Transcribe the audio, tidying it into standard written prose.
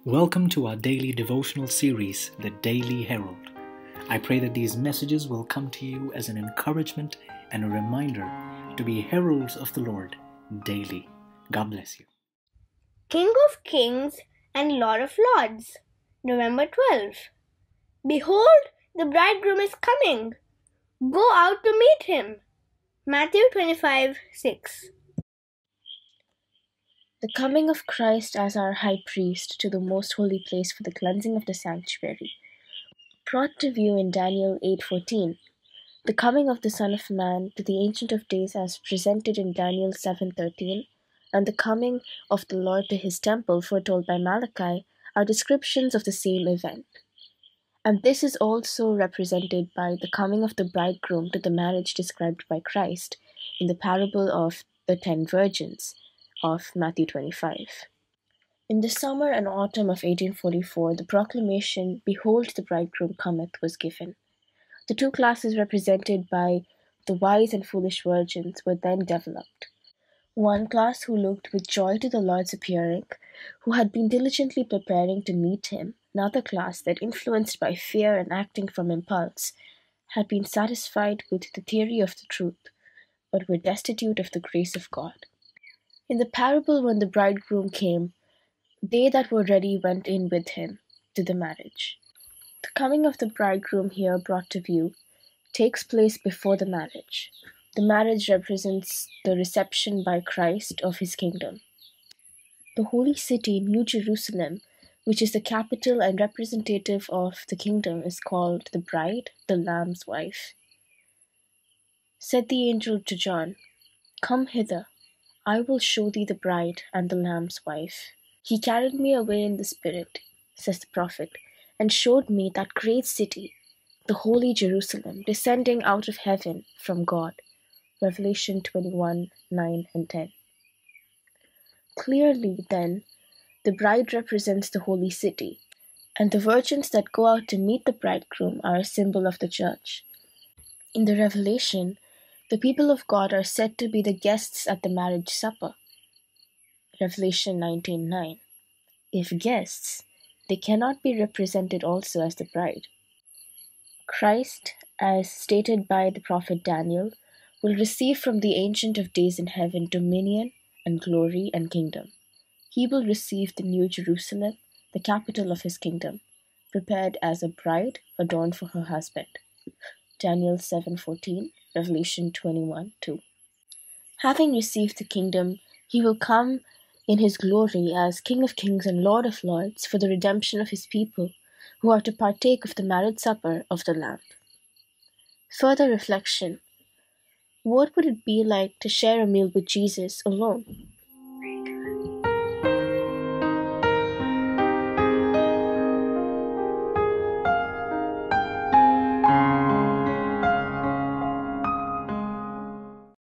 Welcome to our daily devotional series, The Daily Herald. I pray that these messages will come to you as an encouragement and a reminder to be heralds of the Lord daily. God bless you. King of Kings and Lord of Lords. November 12. Behold, the bridegroom is coming. Go out to meet him. Matthew 25:6. The coming of Christ as our high priest to the most holy place for the cleansing of the sanctuary, brought to view in Daniel 8:14. The coming of the Son of Man to the Ancient of Days as presented in Daniel 7:13, and the coming of the Lord to his temple foretold by Malachi are descriptions of the same event. And this is also represented by the coming of the bridegroom to the marriage described by Christ in the parable of the 10 virgins of Matthew 25. In the summer and autumn of 1844, the proclamation, "Behold, the bridegroom cometh," was given. The two classes represented by the wise and foolish virgins were then developed. One class who looked with joy to the Lord's appearing, who had been diligently preparing to meet him. Another class that, influenced by fear and acting from impulse, had been satisfied with the theory of the truth, but were destitute of the grace of God. In the parable, when the bridegroom came, they that were ready went in with him to the marriage. The coming of the bridegroom here brought to view takes place before the marriage. The marriage represents the reception by Christ of his kingdom. The holy city, New Jerusalem, which is the capital and representative of the kingdom, is called the bride, the Lamb's wife. Said the angel to John, "Come hither, I will show thee the bride and the Lamb's wife." He carried me away in the Spirit, says the prophet, and showed me that great city, the holy Jerusalem, descending out of heaven from God. Revelation 21:9 and 10. Clearly, then, the bride represents the holy city, and the virgins that go out to meet the bridegroom are a symbol of the church. In the Revelation, the people of God are said to be the guests at the marriage supper. Revelation 19:9. If guests, they cannot be represented also as the bride. Christ, as stated by the prophet Daniel, will receive from the Ancient of Days in heaven dominion and glory and kingdom. He will receive the New Jerusalem, the capital of his kingdom, prepared as a bride adorned for her husband. Daniel 7:14, Revelation 21:2. Having received the kingdom, he will come in his glory as King of Kings and Lord of Lords for the redemption of his people, who are to partake of the marriage supper of the Lamb. Further reflection. What would it be like to share a meal with Jesus alone?